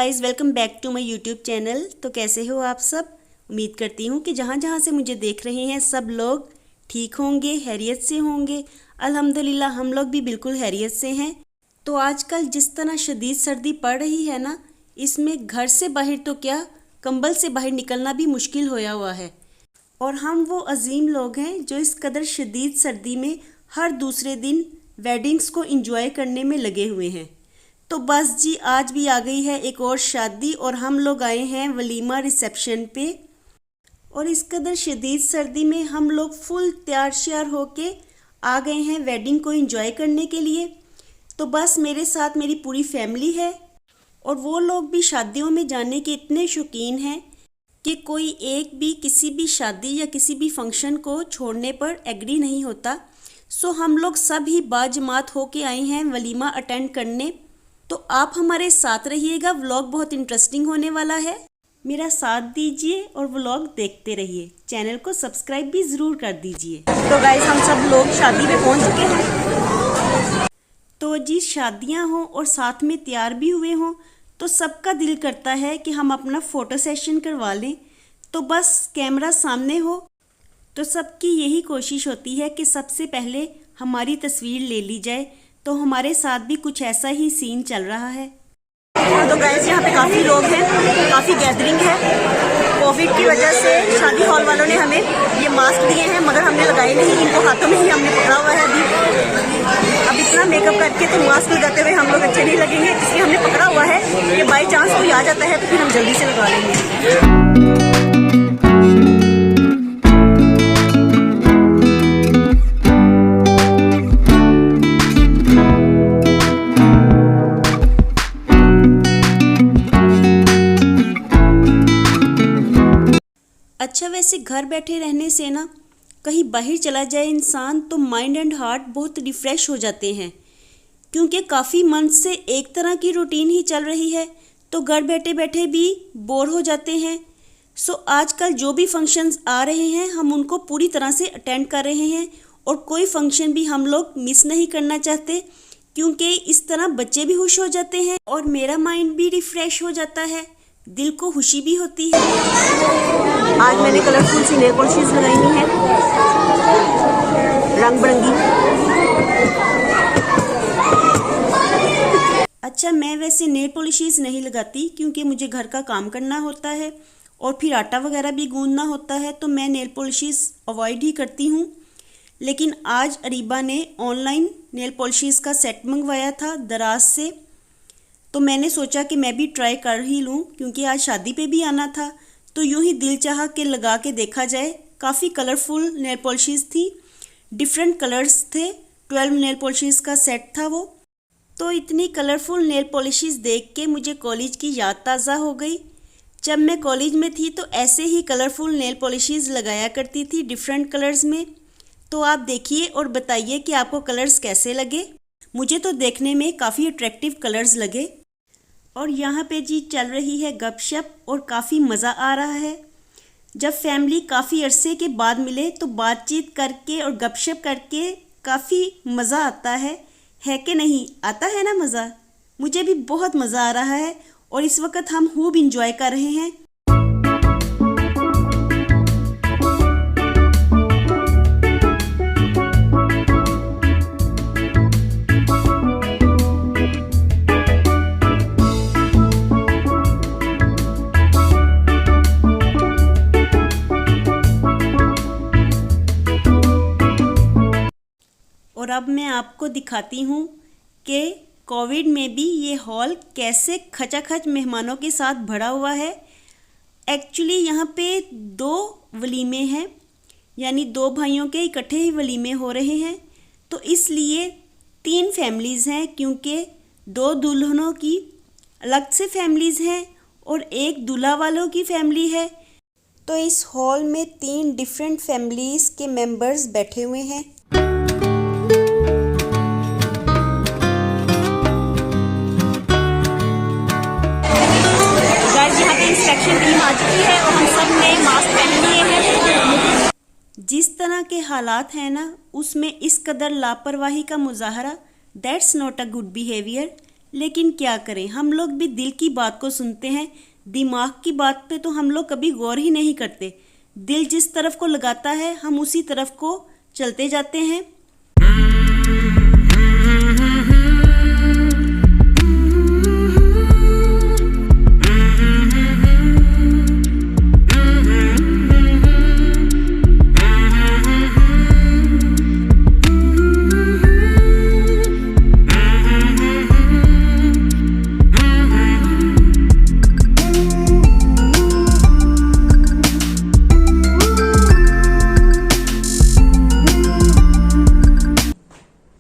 Guys, welcome back to my YouTube channel. तो कैसे हो आप सब? उम्मीद करती हूँ कि जहाँ जहाँ से मुझे देख रहे हैं सब लोग ठीक होंगे, खैरियत से होंगे। अल्हम्दुलिल्लाह हम लोग भी बिल्कुल खैरियत से हैं। तो आजकल जिस तरह शदीद सर्दी पड़ रही है ना, इसमें घर से बाहर तो क्या, कंबल से बाहर निकलना भी मुश्किल होया हुआ है। और हम वो अजीम लोग हैं जो इस कदर शदीद सर्दी में हर दूसरे दिन वेडिंग्स को एंजॉय करने में लगे हुए हैं। तो बस जी, आज भी आ गई है एक और शादी और हम लोग आए हैं वलीमा रिसेप्शन पे। और इस कदर शदीद सर्दी में हम लोग फुल तैयार श्यार होके आ गए हैं वेडिंग को एंजॉय करने के लिए। तो बस मेरे साथ मेरी पूरी फैमिली है और वो लोग भी शादियों में जाने के इतने शौकीन हैं कि कोई एक भी किसी भी शादी या किसी भी फंक्शन को छोड़ने पर एग्री नहीं होता। सो हम लोग सब ही बाजमात होके आए हैं वलीमा अटेंड करने। तो आप हमारे साथ रहिएगा, व्लॉग बहुत इंटरेस्टिंग होने वाला है। मेरा साथ दीजिए और व्लॉग देखते रहिए। चैनल को सब्सक्राइब भी ज़रूर कर दीजिए। तो गाइस, हम सब लोग शादी में पहुंच चुके हैं। तो जी, शादियां हों और साथ में तैयार भी हुए हों तो सबका दिल करता है कि हम अपना फ़ोटो सेशन करवा लें। तो बस कैमरा सामने हो तो सबकी यही कोशिश होती है कि सबसे पहले हमारी तस्वीर ले ली जाए। तो हमारे साथ भी कुछ ऐसा ही सीन चल रहा है। तो गाइस, यहाँ पे काफ़ी लोग हैं, काफ़ी गैदरिंग है। कोविड की वजह से शादी हॉल वालों ने हमें ये मास्क दिए हैं मगर हमने लगाए नहीं, इनको हाथों में ही हमने पकड़ा हुआ है। अब इतना मेकअप करके तो मास्क लगाते हुए हम लोग अच्छे नहीं लगेंगे, इसलिए हमने पकड़ा हुआ है कि बाई चांस कोई आ जाता है तो फिर हम जल्दी से लगा लेंगे। अच्छा, वैसे घर बैठे रहने से ना कहीं बाहर चला जाए इंसान तो माइंड एंड हार्ट बहुत रिफ़्रेश हो जाते हैं, क्योंकि काफ़ी मंथ से एक तरह की रूटीन ही चल रही है तो घर बैठे बैठे भी बोर हो जाते हैं। सो आजकल जो भी फंक्शंस आ रहे हैं हम उनको पूरी तरह से अटेंड कर रहे हैं और कोई फंक्शन भी हम लोग मिस नहीं करना चाहते, क्योंकि इस तरह बच्चे भी खुश हो जाते हैं और मेरा माइंड भी रिफ़्रेश हो जाता है, दिल को खुशी भी होती है। आज मैंने कलरफुल सी नेल पॉलिशेस लगाई हुई हैं, रंग बिरंगी। अच्छा, मैं वैसे नेल पॉलिशेस नहीं लगाती क्योंकि मुझे घर का काम करना होता है और फिर आटा वगैरह भी गूंदना होता है, तो मैं नेल पॉलिशेस अवॉइड ही करती हूँ। लेकिन आज अरीबा ने ऑनलाइन नेल पॉलिशेस का सेट मंगवाया था दराज से, तो मैंने सोचा कि मैं भी ट्राई कर ही लूँ क्योंकि आज शादी पे भी आना था। तो यूँ ही दिल चाहा कि लगा के देखा जाए। काफ़ी कलरफुल नेल पॉलिशेस थी, डिफरेंट कलर्स थे, 12 नेल पॉलिशेस का सेट था वो। तो इतनी कलरफुल नेल पॉलिशेस देख के मुझे कॉलेज की याद ताज़ा हो गई। जब मैं कॉलेज में थी तो ऐसे ही कलरफुल नेल पॉलिशेस लगाया करती थी डिफरेंट कलर्स में। तो आप देखिए और बताइए कि आपको कलर्स कैसे लगे। मुझे तो देखने में काफ़ी अट्रैक्टिव कलर्स लगे। और यहाँ पे जी चल रही है गपशप और काफ़ी मज़ा आ रहा है। जब फैमिली काफ़ी अरसे के बाद मिले तो बातचीत करके और गपशप करके काफ़ी मज़ा आता है कि नहीं? आता है ना मज़ा? मुझे भी बहुत मज़ा आ रहा है और इस वक्त हम खूब इंजॉय कर रहे हैं। और अब मैं आपको दिखाती हूँ कि कोविड में भी ये हॉल कैसे खचाखच मेहमानों के साथ भरा हुआ है। एक्चुअली यहाँ पे 2 वलीमे हैं, यानी 2 भाइयों के इकट्ठे ही वलीमे हो रहे हैं। तो इसलिए 3 फैमिलीज़ हैं, क्योंकि 2 दुल्हनों की अलग से फैमिलीज़ हैं और एक दूल्हा वालों की फैमिली है। तो इस हॉल में 3 डिफरेंट फैमिलीज़ के मेंबर्स बैठे हुए हैं। इंस्पेक्शन टीम आ चुकी है और हम सब ने मास्क पहन लिए हैं। जिस तरह के हालात हैं ना, उसमें इस कदर लापरवाही का मुजाहरा that's not a good behaviour. लेकिन क्या करें, हम लोग भी दिल की बात को सुनते हैं, दिमाग की बात पे तो हम लोग कभी गौर ही नहीं करते। दिल जिस तरफ को लगाता है हम उसी तरफ को चलते जाते हैं।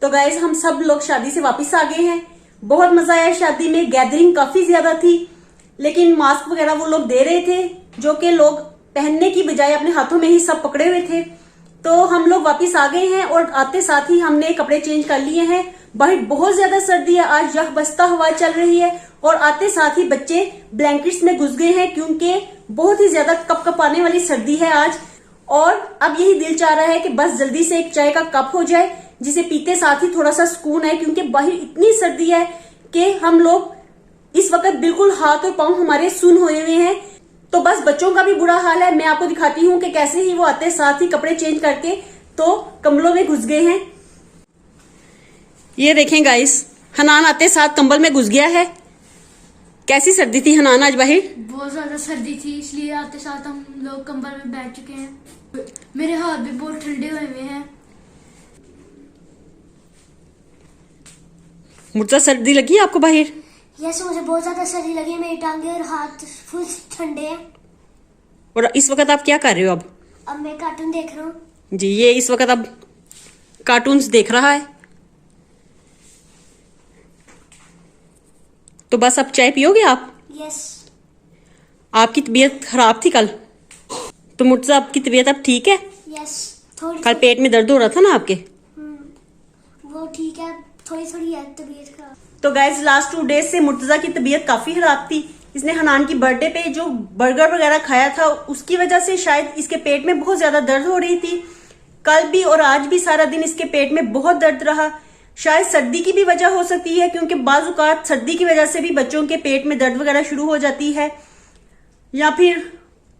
तो गाइज हम सब लोग शादी से वापस आ गए हैं। बहुत मजा आया शादी में, गैदरिंग काफी ज्यादा थी, लेकिन मास्क वगैरह वो लोग दे रहे थे जो कि लोग पहनने की बजाय अपने हाथों में ही सब पकड़े हुए थे। तो हम लोग वापस आ गए हैं और आते साथ ही हमने कपड़े चेंज कर लिए हैं। बाहर बहुत ज्यादा सर्दी है, आज यह बसता हवा चल रही है और आते साथ ही बच्चे ब्लैंकेट्स में घुस गए हैं क्योंकि बहुत ही ज्यादा कपकपाने वाली सर्दी है आज। और अब यही दिल चाह रहा है कि बस जल्दी से एक चाय का कप हो जाए जिसे पीते साथ ही थोड़ा सा सुकून है, क्योंकि बाहर इतनी सर्दी है कि हम लोग इस वक्त बिल्कुल हाथ और पांव हमारे सुन्न हुए हुए हैं। तो बस बच्चों का भी बुरा हाल है। मैं आपको दिखाती हूँ कि कैसे ही वो आते साथ ही कपड़े चेंज करके तो कम्बलों में घुस गए हैं। ये देखें गाइस, हनान आते साथ कंबल में घुस गया है। कैसी सर्दी थी हनान आज बाहर? बहुत ज्यादा सर्दी थी, इसलिए आते साथ हम लोग कंबल में बैठ चुके हैं। मेरे हाथ भी बहुत ठंडे हुए हुए हैं। मुझे सर्दी लगी आपको बाहर? यस, मुझे बहुत ज्यादा सर्दी लगी। मेरी टांगे और हाथ फुल ठंडे हैं। और इस वक्त आप क्या कर रहे हो? अब मैं कार्टून देख रहा हूँ। जी, ये इस वक्त अब कार्टून्स देख रहा है। तो बस अब चाय पियोगे आप? यस। आपकी तबीयत खराब थी कल, तो मुझसे आपकी तबीयत अब ठीक है? यस, थोड़ी कल पेट में दर्द हो रहा था ना आपके? वो ठीक है, थोड़ी थोड़ी है तबीयत खराब। तो गाइज लास्ट 2 डेज से मुर्तजा की तबीयत काफी खराब थी। इसने हनान की बर्थडे पे जो बर्गर वगैरह खाया था उसकी वजह से शायद इसके पेट में बहुत ज्यादा दर्द हो रही थी। कल भी और आज भी सारा दिन इसके पेट में बहुत दर्द रहा। शायद सर्दी की भी वजह हो सकती है, क्योंकि बाज़ औक़ात सर्दी की वजह से भी बच्चों के पेट में दर्द वगैरह शुरू हो जाती है, या फिर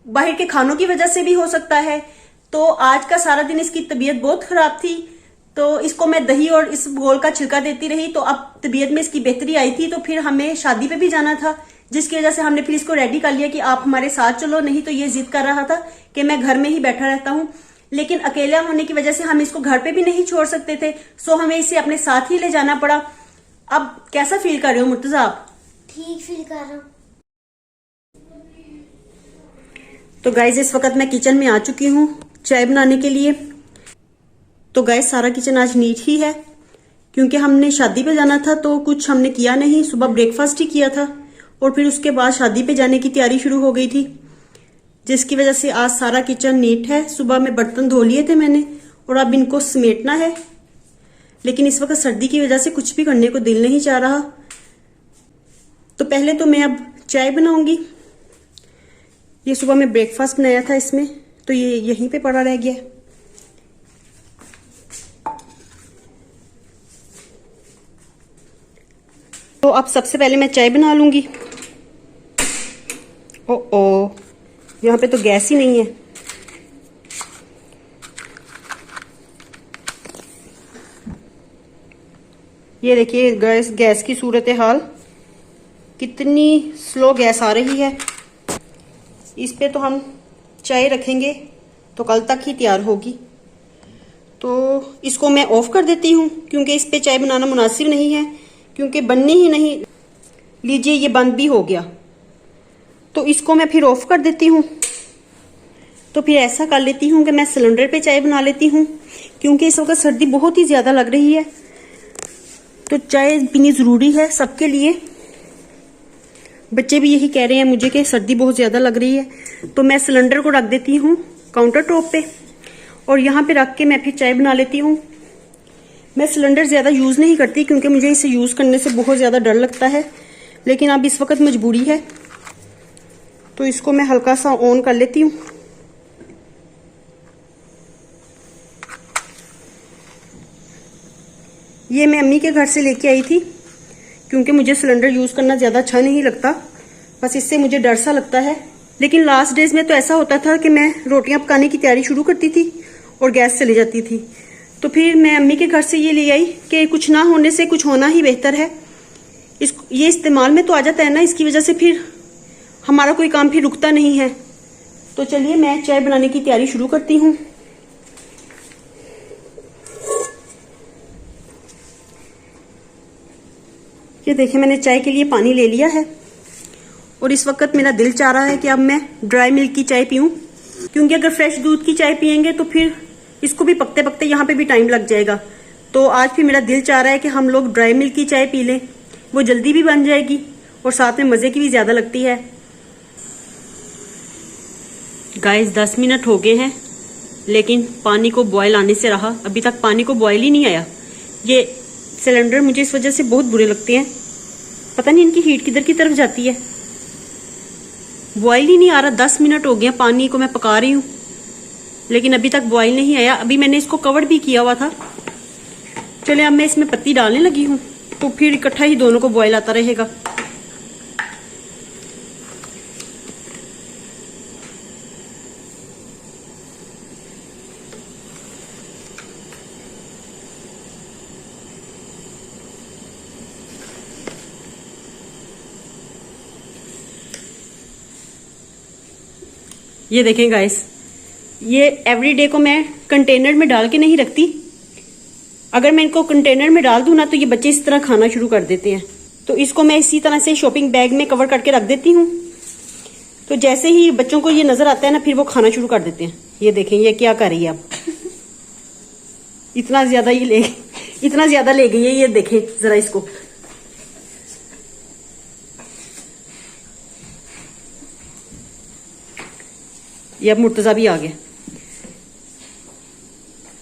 बाहर के खानों की वजह से भी हो सकता है। तो आज का सारा दिन इसकी तबीयत बहुत खराब थी, तो इसको मैं दही और इस गोल का छिलका देती रही। तो अब तबीयत में इसकी बेहतरी आई थी, तो फिर हमें शादी पे भी जाना था, जिसकी वजह से हमने फिर इसको रेडी कर लिया कि आप हमारे साथ चलो। नहीं तो ये जिद कर रहा था कि मैं घर में ही बैठा रहता हूँ, लेकिन अकेला होने की वजह से हम इसको घर पे भी नहीं छोड़ सकते थे, सो हमें इसे अपने साथ ही ले जाना पड़ा। अब कैसा फील कर रहे हो मुर्तजा आप? ठीक फील कर रहा हूँ। तो गाइज इस वक्त मैं किचन में आ चुकी हूँ चाय बनाने के लिए। तो गाइज सारा किचन आज नीट ही है, क्योंकि हमने शादी पे जाना था तो कुछ हमने किया नहीं। सुबह ब्रेकफास्ट ही किया था और फिर उसके बाद शादी पे जाने की तैयारी शुरू हो गई थी, जिसकी वजह से आज सारा किचन नीट है। सुबह में बर्तन धो लिए थे मैंने और अब इनको समेटना है, लेकिन इस वक्त सर्दी की वजह से कुछ भी करने को दिल नहीं चाह रहा। तो पहले तो मैं अब चाय बनाऊंगी। ये सुबह में ब्रेकफास्ट बनाया था इसमें, तो ये यहीं पे पड़ा रह गया। तो अब सबसे पहले मैं चाय बना लूंगी। ओ यहाँ पे तो गैस ही नहीं है। ये देखिए गैस की सूरत हाल, कितनी स्लो गैस आ रही है। इस पे तो हम चाय रखेंगे तो कल तक ही तैयार होगी। तो इसको मैं ऑफ कर देती हूँ, क्योंकि इस पे चाय बनाना मुनासिब नहीं है, क्योंकि बननी ही नहीं। लीजिए ये बंद भी हो गया, तो इसको मैं फिर ऑफ कर देती हूँ। तो फिर ऐसा कर लेती हूँ कि मैं सिलेंडर पे चाय बना लेती हूँ, क्योंकि इस वक्त सर्दी बहुत ही ज़्यादा लग रही है, तो चाय पीनी ज़रूरी है सबके लिए। बच्चे भी यही कह रहे हैं मुझे कि सर्दी बहुत ज़्यादा लग रही है। तो मैं सिलेंडर को रख देती हूँ काउंटर टॉप पे और यहाँ पे रख के मैं फिर चाय बना लेती हूँ। मैं सिलेंडर ज़्यादा यूज़ नहीं करती, क्योंकि मुझे इसे यूज़ करने से बहुत ज़्यादा डर लगता है, लेकिन अब इस वक्त मजबूरी है, तो इसको मैं हल्का सा ऑन कर लेती हूँ। ये मैं अम्मी के घर से लेके आई थी, क्योंकि मुझे सिलेंडर यूज़ करना ज़्यादा अच्छा नहीं लगता, बस इससे मुझे डर सा लगता है। लेकिन लास्ट डेज में तो ऐसा होता था कि मैं रोटियां पकाने की तैयारी शुरू करती थी और गैस चली जाती थी। तो फिर मैं अम्मी के घर से ये ले आई कि कुछ ना होने से कुछ होना ही बेहतर है। ये इस्तेमाल में तो आ जाता है ना, इसकी वजह से फिर हमारा कोई काम फिर रुकता नहीं है। तो चलिए मैं चाय बनाने की तैयारी शुरू करती हूँ। ये देखिए मैंने चाय के लिए पानी ले लिया है और इस वक्त मेरा दिल चाह रहा है कि अब मैं ड्राई मिल्क की चाय पीऊँ, क्योंकि अगर फ्रेश दूध की चाय पियेंगे तो फिर इसको भी पकते पकते यहाँ पे भी टाइम लग जाएगा। तो आज फिर मेरा दिल चाह रहा है कि हम लोग ड्राई मिल्क की चाय पी लें, वो जल्दी भी बन जाएगी और साथ में मज़े की भी ज़्यादा लगती है। गाइस 10 मिनट हो गए हैं लेकिन पानी को बॉयल आने से रहा, अभी तक पानी को बॉयल ही नहीं आया। ये सिलेंडर मुझे इस वजह से बहुत बुरे लगते हैं, पता नहीं इनकी हीट किधर की तरफ जाती है। बॉयल ही नहीं आ रहा, 10 मिनट हो गए पानी को मैं पका रही हूँ लेकिन अभी तक बॉयल नहीं आया। अभी मैंने इसको कवर भी किया हुआ था। चले अब मैं इसमें पत्ती डालने लगी हूँ तो फिर इकट्ठा ही दोनों को बॉयल आता रहेगा। ये देखें गाइस, ये एवरीडे को मैं कंटेनर में डाल के नहीं रखती। अगर मैं इनको कंटेनर में डाल दूं ना तो ये बच्चे इस तरह खाना शुरू कर देते हैं। तो इसको मैं इसी तरह से शॉपिंग बैग में कवर करके रख देती हूँ। तो जैसे ही बच्चों को ये नजर आता है ना फिर वो खाना शुरू कर देते हैं। ये देखें ये क्या कर रही है अब, इतना ज्यादा ले गई है। ये देखें जरा इसको, ये अब मुर्तजा भी आ गया।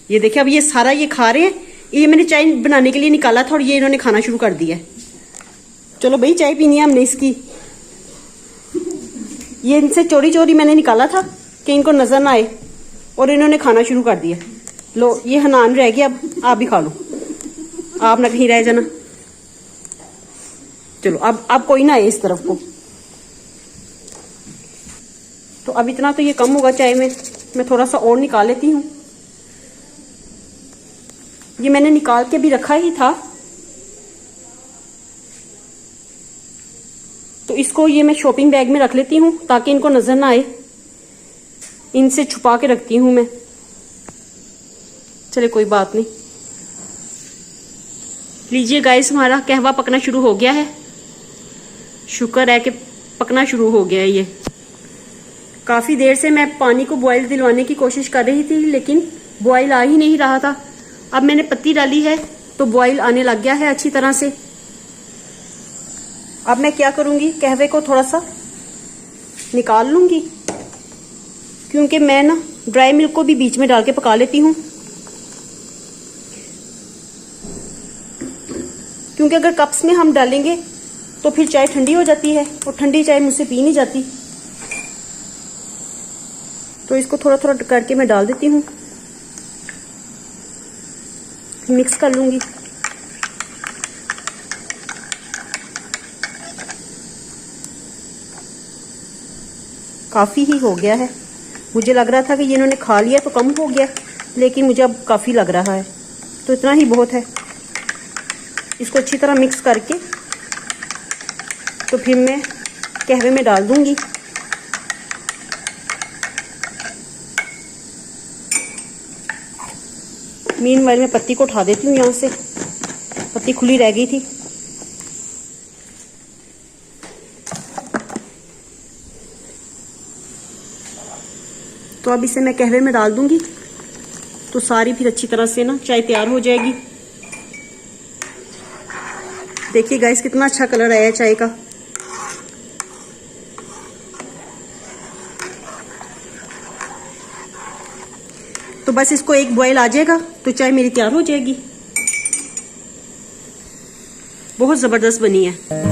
ये देखिए अब ये सारा ये खा रहे हैं। ये मैंने चाय बनाने के लिए निकाला था और ये इन्होंने खाना शुरू कर दिया है। चलो भाई चाय पीनी है हमने इसकी। ये इनसे चोरी चोरी मैंने निकाला था कि इनको नजर ना आए और इन्होंने खाना शुरू कर दिया। लो ये हनान रह गया, अब आप भी खा लो, आप ना कहीं रह जाना। चलो अब कोई ना आए इस तरफ को। तो अब इतना तो ये कम होगा चाय में, मैं थोड़ा सा और निकाल लेती हूँ। ये मैंने निकाल के भी रखा ही था, तो इसको ये मैं शॉपिंग बैग में रख लेती हूँ ताकि इनको नजर ना आए। इनसे छुपा के रखती हूँ मैं। चले कोई बात नहीं। लीजिए गाइस, हमारा कहवा पकना शुरू हो गया है। शुक्र है कि पकना शुरू हो गया है। ये काफी देर से मैं पानी को बॉयल दिलवाने की कोशिश कर रही थी लेकिन बॉयल आ ही नहीं रहा था। अब मैंने पत्ती डाली है तो बॉयल आने लग गया है अच्छी तरह से। अब मैं क्या करूंगी, कहवे को थोड़ा सा निकाल लूंगी, क्योंकि मैं ना ड्राई मिल्क को भी बीच में डाल के पका लेती हूँ। क्योंकि अगर कप्स में हम डालेंगे तो फिर चाय ठंडी हो जाती है और ठंडी चाय मुझसे पी नहीं जाती। तो इसको थोड़ा थोड़ा करके मैं डाल देती हूँ, मिक्स कर लूंगी। काफी ही हो गया है। मुझे लग रहा था कि ये इन्होंने खा लिया तो कम हो गया, लेकिन मुझे अब काफी लग रहा है, तो इतना ही बहुत है। इसको अच्छी तरह मिक्स करके तो फिर मैं कहवे में डाल दूंगी। मीनवाइल मैं पत्ती को उठा देती हूँ यहाँ से, पत्ती खुली रह गई थी। तो अब इसे मैं कहवे में डाल दूंगी तो सारी फिर अच्छी तरह से ना चाय तैयार हो जाएगी। देखिए गाइस कितना अच्छा कलर आया है चाय का। तो बस इसको एक बॉयल आ जाएगा तो चाय मेरी तैयार हो जाएगी। बहुत जबरदस्त बनी है।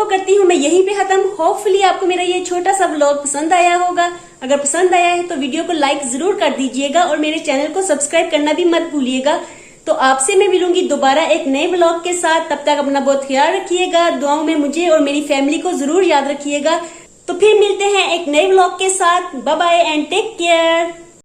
को करती हूँ मैं यहीं पे खत्म। होपफुली आपको मेरा ये छोटा सा व्लॉग पसंद आया होगा। अगर पसंद आया है तो वीडियो को लाइक जरूर कर दीजिएगा और मेरे चैनल को सब्सक्राइब करना भी मत भूलिएगा। तो आपसे मैं मिलूंगी दोबारा एक नए व्लॉग के साथ। तब तक अपना बहुत ख्याल रखिएगा, दुआओं में मुझे और मेरी फैमिली को जरूर याद रखिएगा। तो फिर मिलते हैं एक नए व्लॉग के साथ। Bye bye and take care.